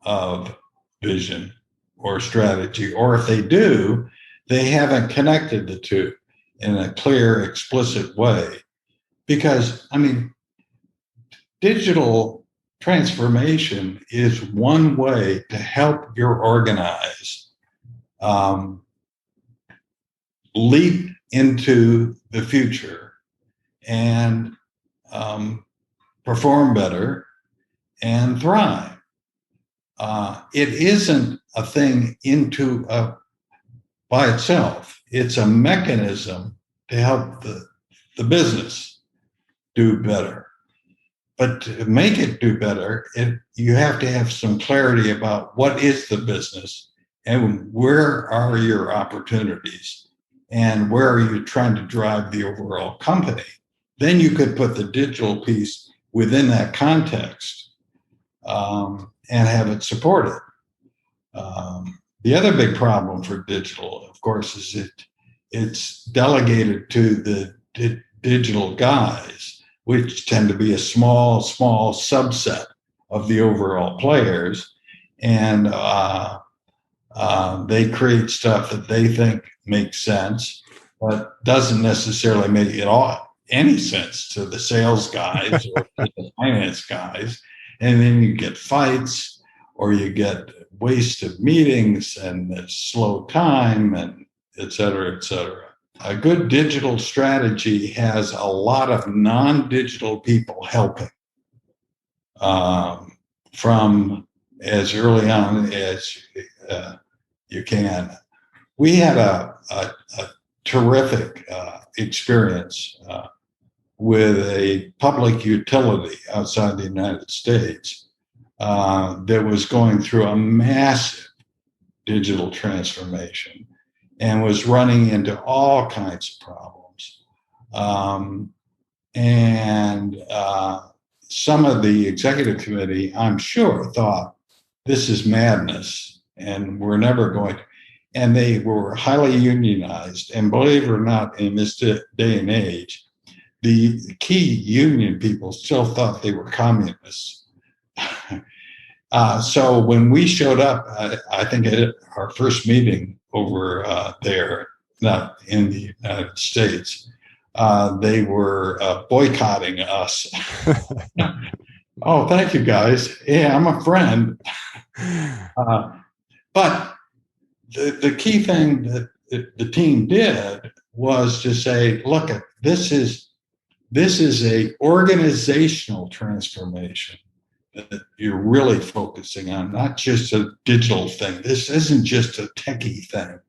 of vision or strategy, or if they do, they haven't connected the two in a clear, explicit way. Because, I mean, digital transformation is one way to help your organize leap into the future and perform better and thrive. It isn't a thing by itself. It's a mechanism to help the business do better. But to make it do better, you have to have some clarity about what is the business and where are your opportunities and where are you trying to drive the overall company. Then you could put the digital piece within that context and have it supported. The other big problem for digital, of course, is it's delegated to the digital guys, which tend to be a small subset of the overall players. And they create stuff that they think makes sense, but doesn't necessarily make any sense to the sales guys or to the finance guys. And then you get fights, or you get wasted meetings and slow time, and et cetera, et cetera. A good digital strategy has a lot of non-digital people helping from as early on as you can. We had a terrific experience with a public utility outside the United States that was going through a massive digital transformation and was running into all kinds of problems. Some of the executive committee, I'm sure, thought this is madness and we're never going to. And they were highly unionized. And believe it or not, in this day and age, the key union people still thought they were communists. So when we showed up, I think at our first meeting over there, not in the United States, they were boycotting us. Oh, thank you, guys. Yeah, I'm a friend. But the key thing that the team did was to say, look, this is a organizational transformation that you're really focusing on, not just a digital thing. This isn't just a techie thing.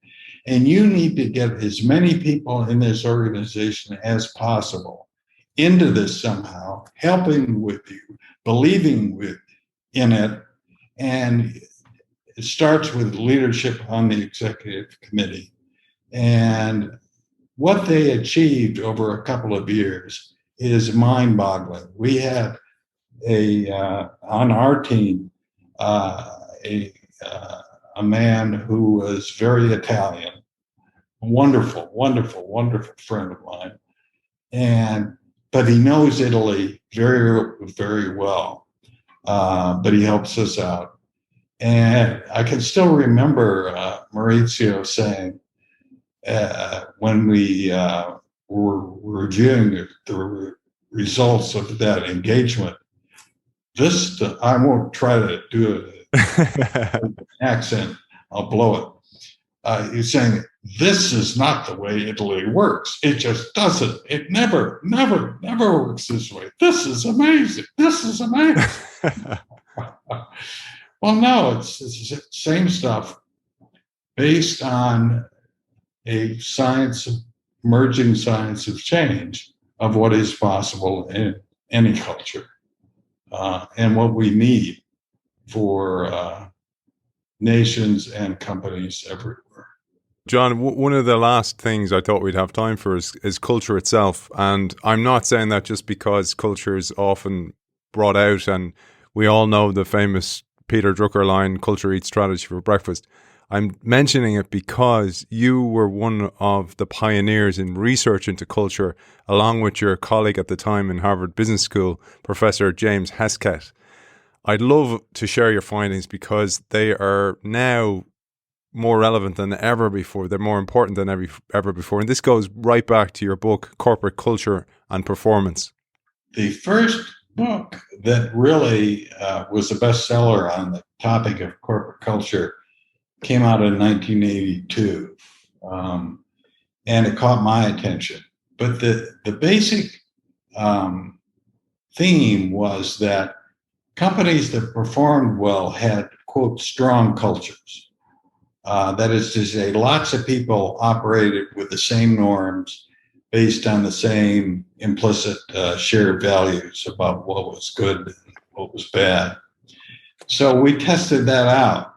And you need to get as many people in this organization as possible into this somehow, helping with you, believing in it. And it starts with leadership on the executive committee. And what they achieved over a couple of years is mind-boggling. We had on our team a man who was very Italian, wonderful friend of mine, but he knows Italy very, very well. But he helps us out, and I can still remember Maurizio saying when we were reviewing the results of that engagement. I won't try to do an accent. I'll blow it. He's saying, this is not the way Italy works. It just doesn't. It never works this way. This is amazing. Well, no, it's the same stuff based on a emerging science of change of what is possible in any culture. And what we need for nations and companies everywhere. John, one of the last things I thought we'd have time for is culture itself. And I'm not saying that just because culture is often brought out, and we all know the famous Peter Drucker line, culture eats strategy for breakfast. I'm mentioning it because you were one of the pioneers in research into culture, along with your colleague at the time in Harvard Business School, Professor James Heskett. I'd love to share your findings because they are now more relevant than ever before. They're more important than ever before. And this goes right back to your book, Corporate Culture and Performance. The first book that really was a bestseller on the topic of corporate culture came out in 1982, and it caught my attention. But the basic theme was that companies that performed well had, quote, strong cultures. That is to say, lots of people operated with the same norms based on the same implicit shared values about what was good and what was bad. So we tested that out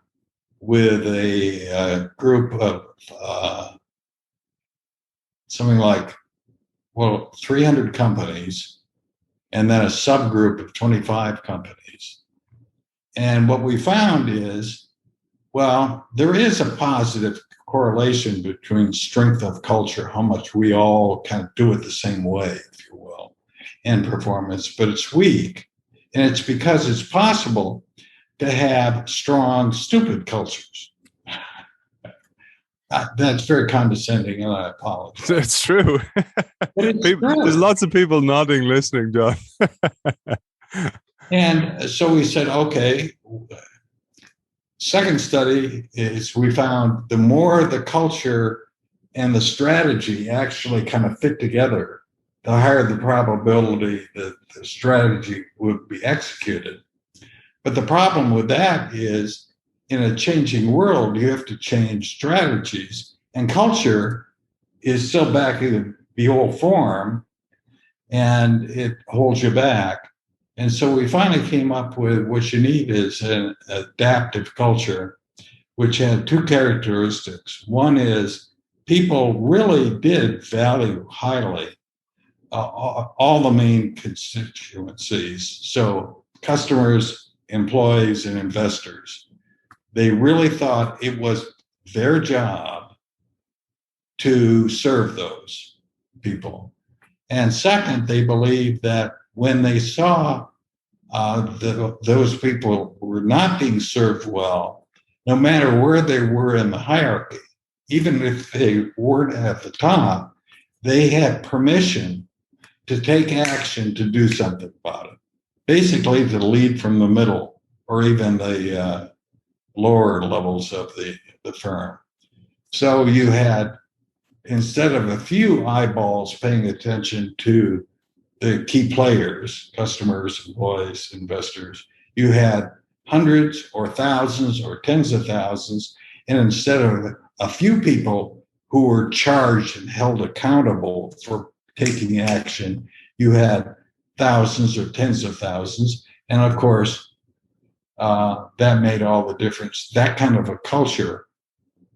with a group of something like, 300 companies, and then a subgroup of 25 companies. And what we found is, well, there is a positive correlation between strength of culture, how much we all kind of do it the same way, if you will, and performance, but it's weak. And it's because it's possible to have strong, stupid cultures. That's very condescending, and I apologize. It's true. There's lots of people nodding, listening, John. And so we said, okay, second study is we found the more the culture and the strategy actually kind of fit together, the higher the probability that the strategy would be executed. But the problem with that is, in a changing world, you have to change strategies, and culture is still back in the old form, and it holds you back. And so we finally came up with what you need is an adaptive culture, which had two characteristics. One is people really did value highly all the main constituencies. So customers, employees, and investors. They really thought it was their job to serve those people. And second, they believed that when they saw those people were not being served well, no matter where they were in the hierarchy, even if they weren't at the top, they had permission to take action to do something about it. Basically, to lead from the middle or even the lower levels of the firm. So you had, instead of a few eyeballs paying attention to the key players, customers, employees, investors, you had hundreds or thousands or tens of thousands. And instead of a few people who were charged and held accountable for taking action, you had thousands or tens of thousands. And of course, that made all the difference. That kind of a culture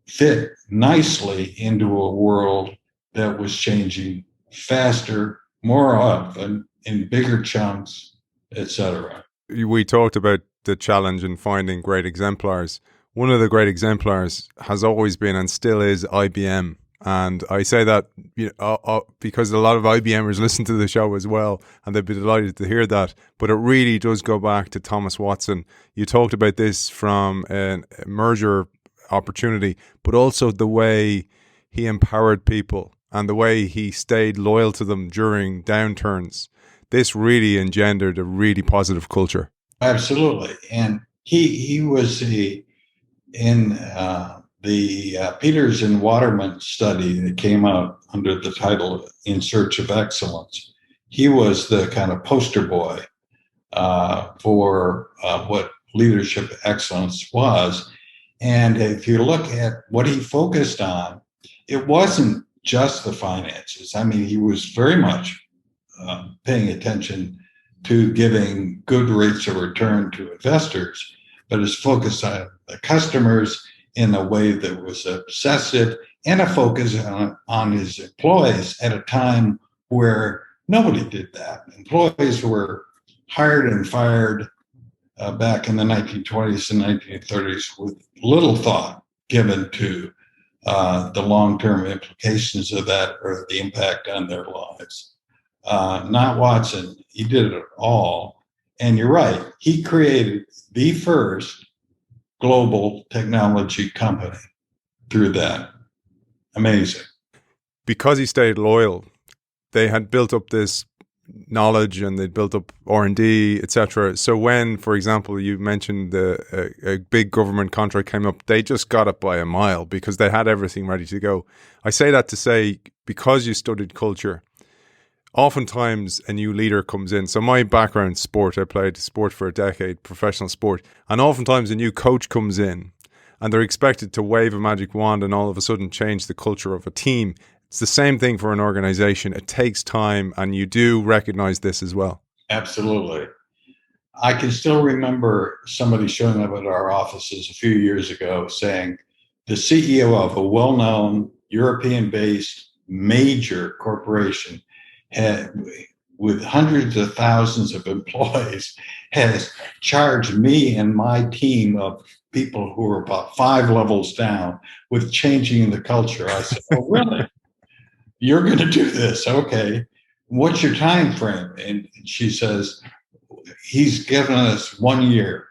fit nicely into a world that was changing faster, more often, in bigger chunks, etc. We talked about the challenge in finding great exemplars. One of the great exemplars has always been and still is IBM. And I say that because a lot of IBMers listen to the show as well, and they'd be delighted to hear that. But it really does go back to Thomas Watson. You talked about this from a merger opportunity, but also the way he empowered people and the way he stayed loyal to them during downturns. This really engendered a really positive culture. Absolutely. And he was in the Peters and Waterman study that came out under the title In Search of Excellence. He was the kind of poster boy for what leadership excellence was. And if you look at what he focused on, it wasn't just the finances. I mean, he was very much paying attention to giving good rates of return to investors, but his focus on the customers in a way that was obsessive, and a focus on his employees at a time where nobody did that. Employees were hired and fired back in the 1920s and 1930s with little thought given to the long-term implications of that or the impact on their lives. Not Watson. He did it all. And you're right, he created the first global technology company through that. Amazing. Because he stayed loyal, they had built up this knowledge and they'd built up R&D, etc. So when, for example, you mentioned a big government contract came up, they just got it by a mile because they had everything ready to go. I say that to say, because you studied culture, oftentimes a new leader comes in. So my background, sport, I played sport for a decade, professional sport, and oftentimes a new coach comes in and they're expected to wave a magic wand and all of a sudden change the culture of a team. It's the same thing for an organization. It takes time, and you do recognize this as well. Absolutely. I can still remember somebody showing up at our offices a few years ago saying the CEO of a well-known European-based major corporation with hundreds of thousands of employees has charged me and my team of people who are about 5 levels down with changing the culture. I said, oh, really? You're going to do this? Okay. What's your time frame? And she says, he's given us 1 year.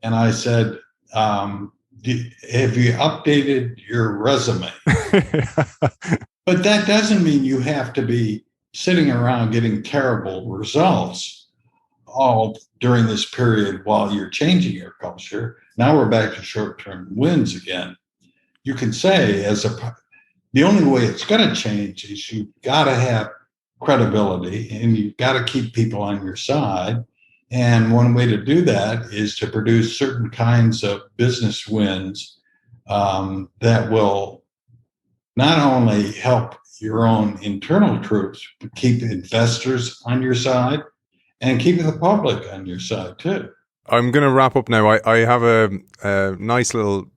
And I said, have you updated your resume? But that doesn't mean you have to be sitting around getting terrible results all during this period while you're changing your culture. Now we're back to short-term wins again. You can say the only way it's going to change is you've got to have credibility and you've got to keep people on your side. And one way to do that is to produce certain kinds of business wins that will not only help your own internal troops, but keep investors on your side and keep the public on your side too. I'm going to wrap up now. I have a nice little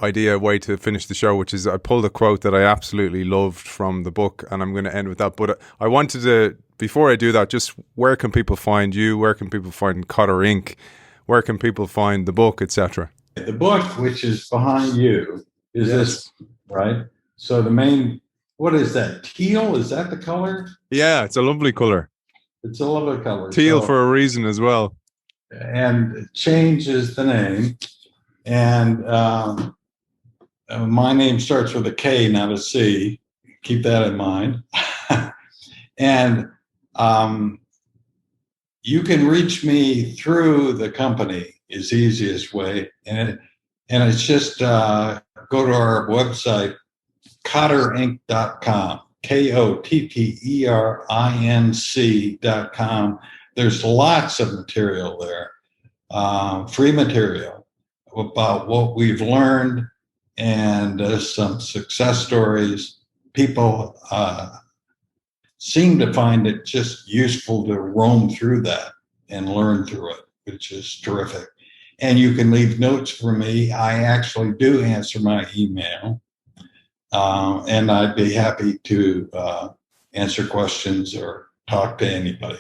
way to finish the show, which is I pulled a quote that I absolutely loved from the book, and I'm going to end with that. But I wanted to, before I do that, just where can people find you? Where can people find Kotter Inc.? Where can people find the book, etc.? The book, which is behind you, is this, right? So the main, what is that? Teal? Is that the color? Yeah, it's a lovely color. It's a lovely color. Teal for a reason as well. And Change is the name. And my name starts with a K, not a C. Keep that in mind. And you can reach me through the company is the easiest way. And it's just go to our website, kotterinc.com, kotterinc.com. There's lots of material there, free material about what we've learned and some success stories. People seem to find it just useful to roam through that and learn through it, which is terrific. And you can leave notes for me. I actually do answer my email, and I'd be happy to answer questions or talk to anybody.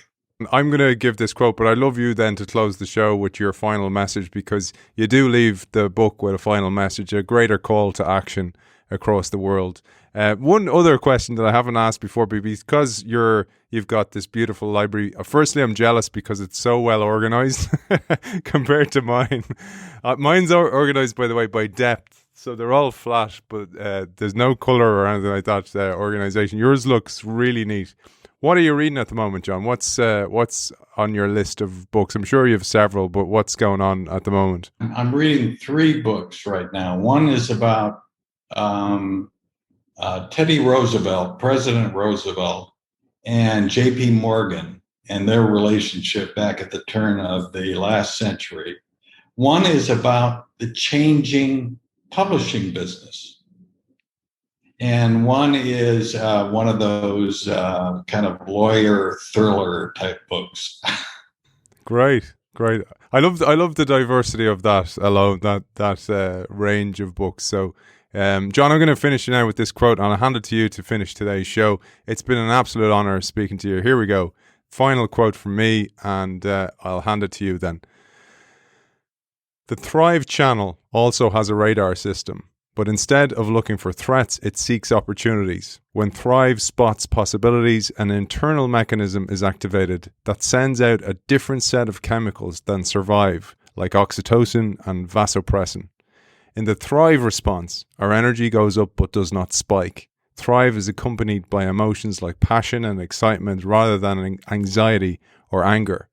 I'm going to give this quote, but I'd love you then to close the show with your final message, because you do leave the book with a final message, a greater call to action across the world. One other question that I haven't asked before, because you've got this beautiful library. Firstly, I'm jealous because it's so well organized compared to mine. Mine's organized, by the way, by depth. So they're all flat, but there's no color or anything like that organization. Yours looks really neat. What are you reading at the moment, John? What's on your list of books? I'm sure you have several, but what's going on at the moment? I'm reading 3 books right now. One is about Teddy Roosevelt, President Roosevelt, and J.P. Morgan and their relationship back at the turn of the last century. One is about the changing publishing business. And one is one of those kind of lawyer thriller type books. Great. I love the diversity of that alone, that range of books. So, John, I'm going to finish now with this quote, and I'll hand it to you to finish today's show. It's been an absolute honor speaking to you. Here we go. Final quote from me, and I'll hand it to you then. The Thrive Channel also has a radar system. But instead of looking for threats, it seeks opportunities. When Thrive spots possibilities, an internal mechanism is activated that sends out a different set of chemicals than Survive, like oxytocin and vasopressin. In the Thrive response, our energy goes up but does not spike. Thrive is accompanied by emotions like passion and excitement rather than anxiety or anger.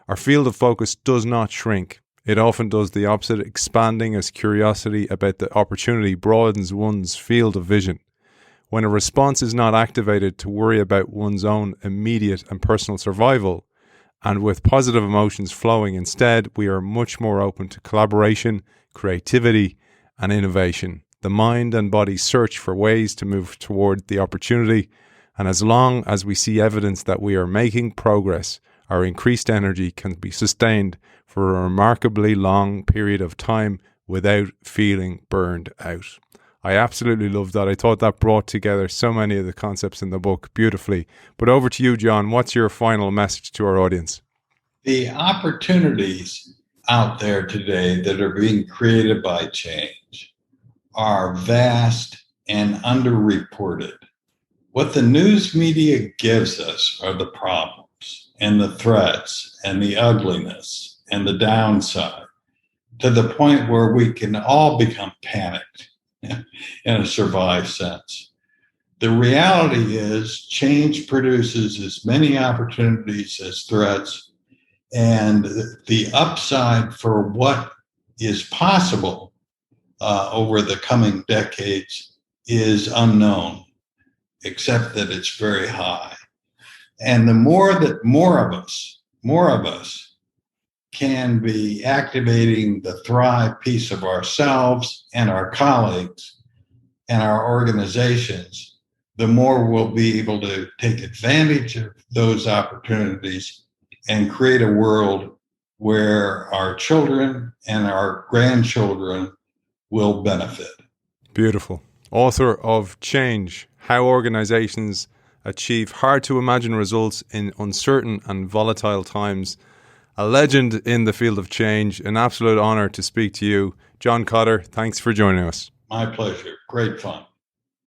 Our field of focus does not shrink. It often does the opposite, expanding as curiosity about the opportunity broadens one's field of vision. When a response is not activated to worry about one's own immediate and personal survival, and with positive emotions flowing instead, we are much more open to collaboration, creativity, and innovation. The mind and body search for ways to move toward the opportunity, and as long as we see evidence that we are making progress, our increased energy can be sustained for a remarkably long period of time without feeling burned out. I absolutely love that. I thought that brought together so many of the concepts in the book beautifully. But over to you, John. What's your final message to our audience? The opportunities out there today that are being created by change are vast and underreported. What the news media gives us are the problems and the threats and the ugliness and the downside, to the point where we can all become panicked in a Survive sense. The reality is change produces as many opportunities as threats, and the upside for what is possible over the coming decades is unknown, except that it's very high. And the more of us can be activating the Thrive piece of ourselves and our colleagues and our organizations, the more we'll be able to take advantage of those opportunities and create a world where our children and our grandchildren will benefit. Beautiful. Author of Change, How Organizations Achieve Hard-to-Imagine Results in Uncertain and Volatile Times. A legend in the field of change. An absolute honor to speak to you. John Kotter, thanks for joining us. My pleasure. Great fun.